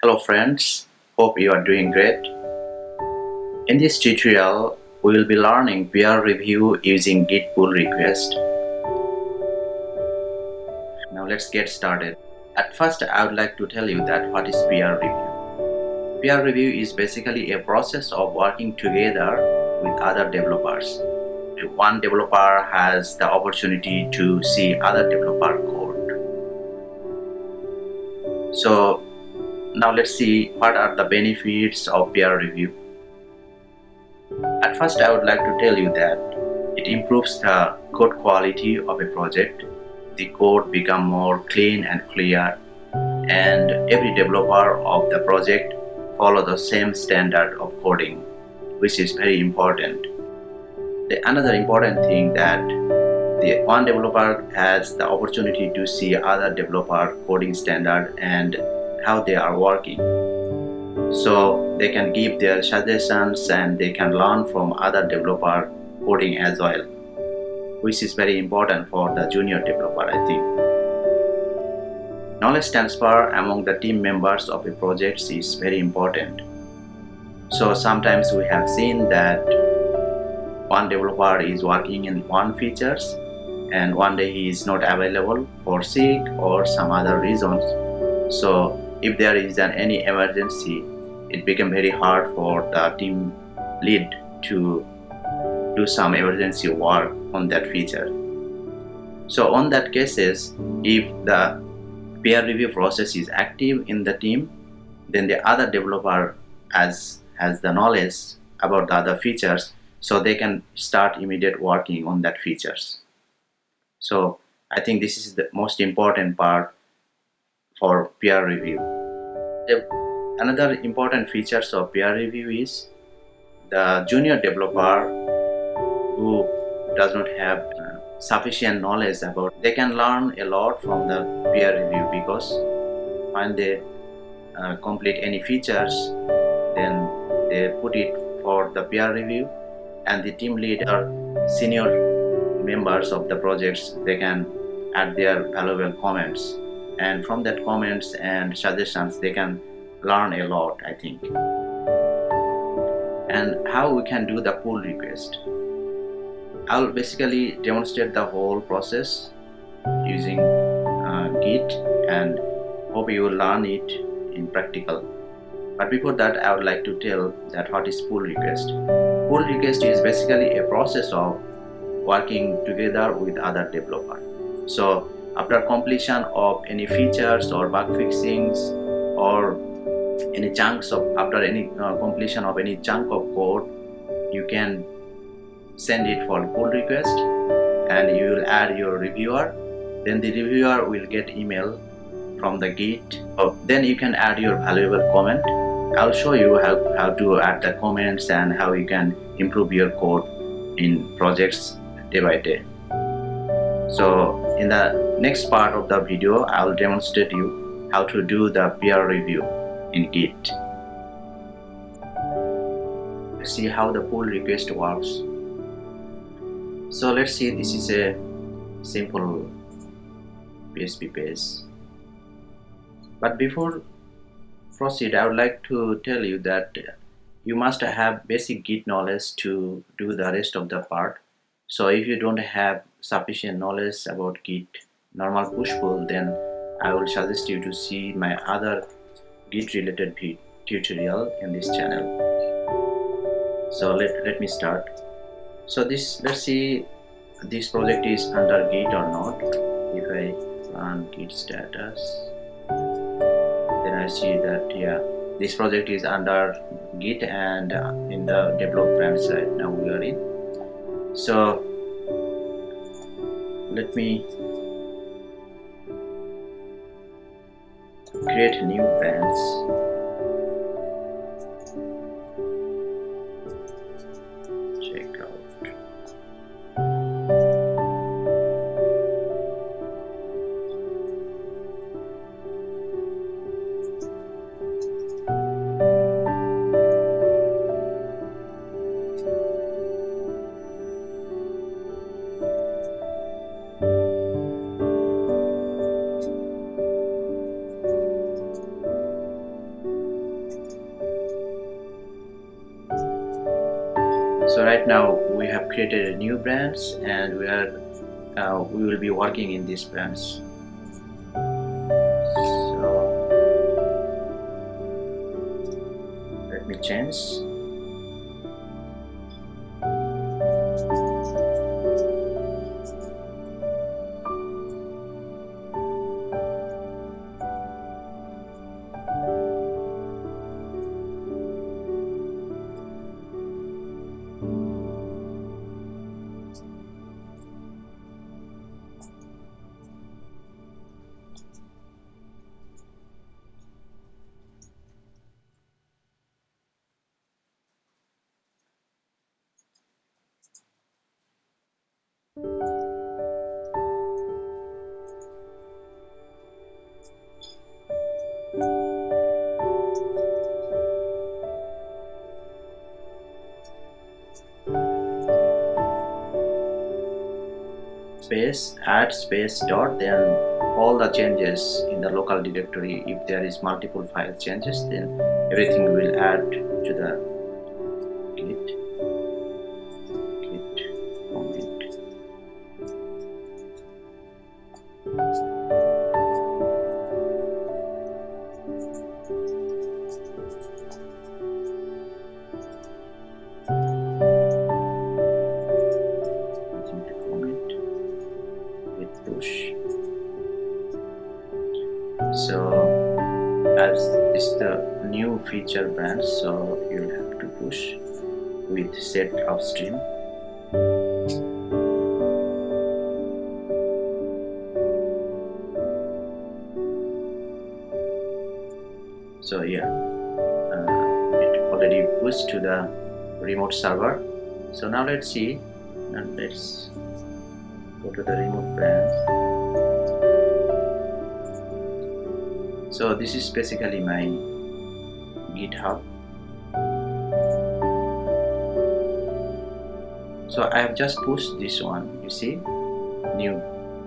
Hello friends, hope you are doing great. In this tutorial, we will be learning peer review using Git pull request. Now let's get started. At first, I would like to tell you that what is peer review. Peer review is basically a process of working together with other developers. One developer has the opportunity to see other developer code. So now let's see what are the benefits of peer review. At first, I would like to tell you that it improves the code quality of a project. The code becomes more clean and clear, and every developer of the project follow the same standard of coding, which is very important. Another important thing that the one developer has the opportunity to see other developer coding standard and how they are working. So they can give their suggestions and they can learn from other developer coding as well, which is very important for the junior developer, I think. Knowledge transfer among the team members of a project is very important. So sometimes we have seen that one developer is working in one features and one day he is not available for sick or some other reasons. So if there is any emergency, it became very hard for the team lead to do some emergency work on that feature. So on that cases, if the peer review process is active in the team, then the other developer has the knowledge about the other features, so they can start immediate working on that features. So I think this is the most important part for peer review. Another important features of peer review is the junior developer who does not have sufficient knowledge about, they can learn a lot from the peer review, because when they complete any features, then they put it for the peer review, and the team lead or senior members of the projects, they can add their valuable comments, and from that comments and suggestions they can learn a lot, I think. And how we can do the pull request, I'll basically demonstrate the whole process using Git, and hope you will learn it in practical. But before that, I would like to tell that what is pull request. Pull request is basically a process of working together with other developer. So after completion of any features or bug fixings, or any chunks of, after any completion of any chunk of code, you can send it for pull request and you will add your reviewer. Then the reviewer will get email from the Git. Then you can add your valuable comment. I'll show you how to add the comments and how you can improve your code in projects day by day. So in the next part of the video, I'll demonstrate you how to do the peer review in Git. Let's see how the pull request works. So let's see, this is a simple PHP page. But before proceed, I would like to tell you that you must have basic Git knowledge to do the rest of the part. So if you don't have sufficient knowledge about Git normal push pull, then I will suggest you to see my other Git related tutorial in this channel. So let me start. So let's see this project is under Git or not. If I run Git status, then I see that this project is under Git and in the development side now we are in. So let me create a new branch. Check out. So right now we have created a new branch, and we will be working in this branch. So let me change. Space, add space dot, then all the changes in the local directory. If there is multiple file changes, then everything will add to the git commit. Push. So as this is the new feature branch, so you'll have to push with set upstream. So yeah, it already pushed to the remote server. So now let's see, and let's go to the remote branch. So this is basically my GitHub. So I have just pushed this one, you see, new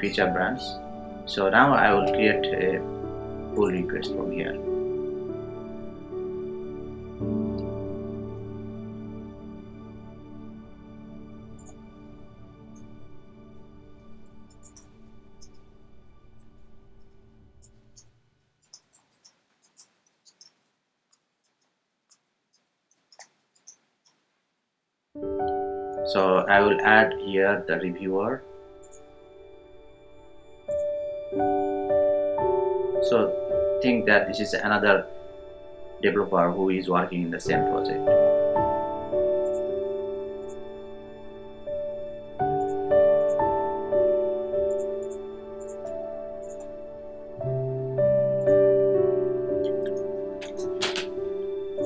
feature branch. So now I will create a pull request from here. So I will add here the reviewer. So think that this is another developer who is working in the same project.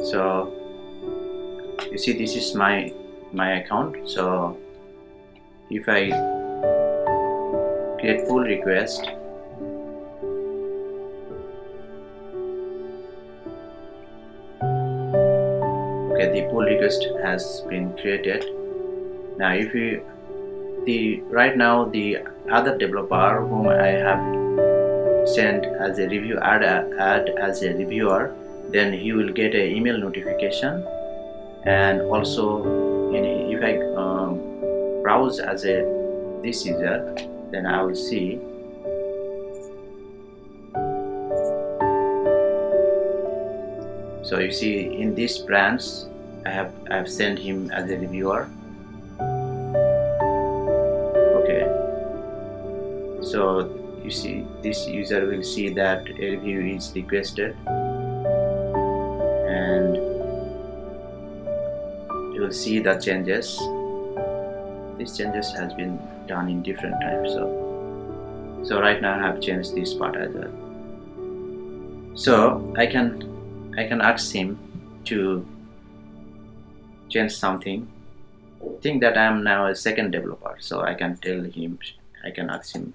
So you see, this is my account. So if I create pull request, okay, the pull request has been created. Now if you right now the other developer whom I have sent as a review add as a reviewer, then he will get an email notification, and also if I browse as this user, then I will see so you see in this branch I have sent him as a reviewer. Okay, so you see this user will see that a review is requested, and you will see the changes. These changes has been done in different times. So right now I have changed this part as well. So I can ask him to change something. Think that I am now a second developer, so I can tell him, I can ask him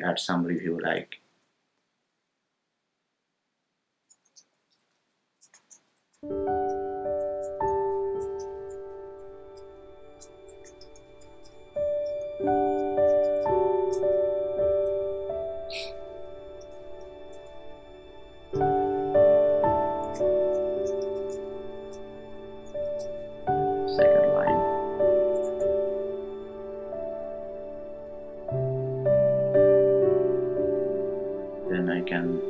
add some review like second line. then I can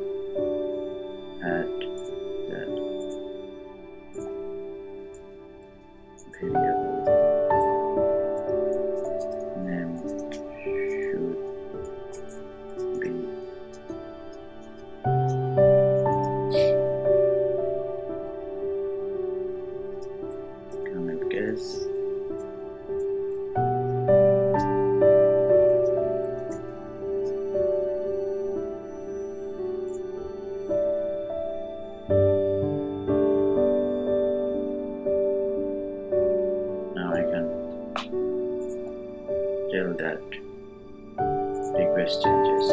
add that variable name should be camel case. Tell that request changes.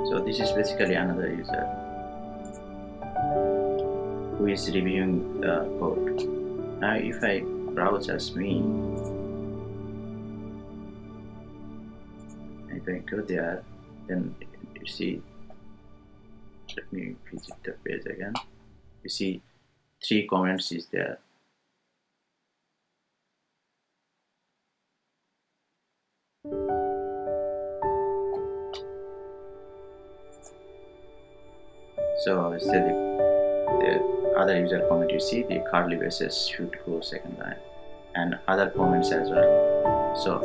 So this is basically another user who is reviewing the code. Now if I browse as me, if I go there, then you see, let me visit the page again. You see 3 comments is there. So instead the other user comment, you see the curly braces should go second line, and other comments as well. So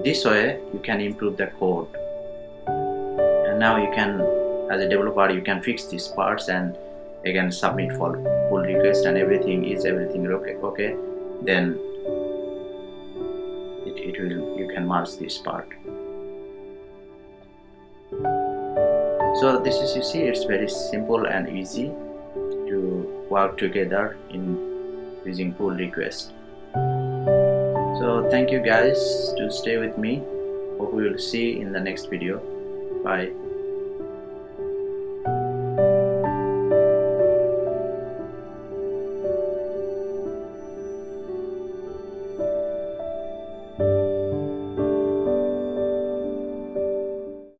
this way you can improve the code, and now you can, as a developer, you can fix these parts and again submit for pull request, and everything okay, then it will, you can merge this part. So this is, you see, it's very simple and easy to work together in using pull request. So thank you guys to stay with me. Hope we will see in the next video. Bye.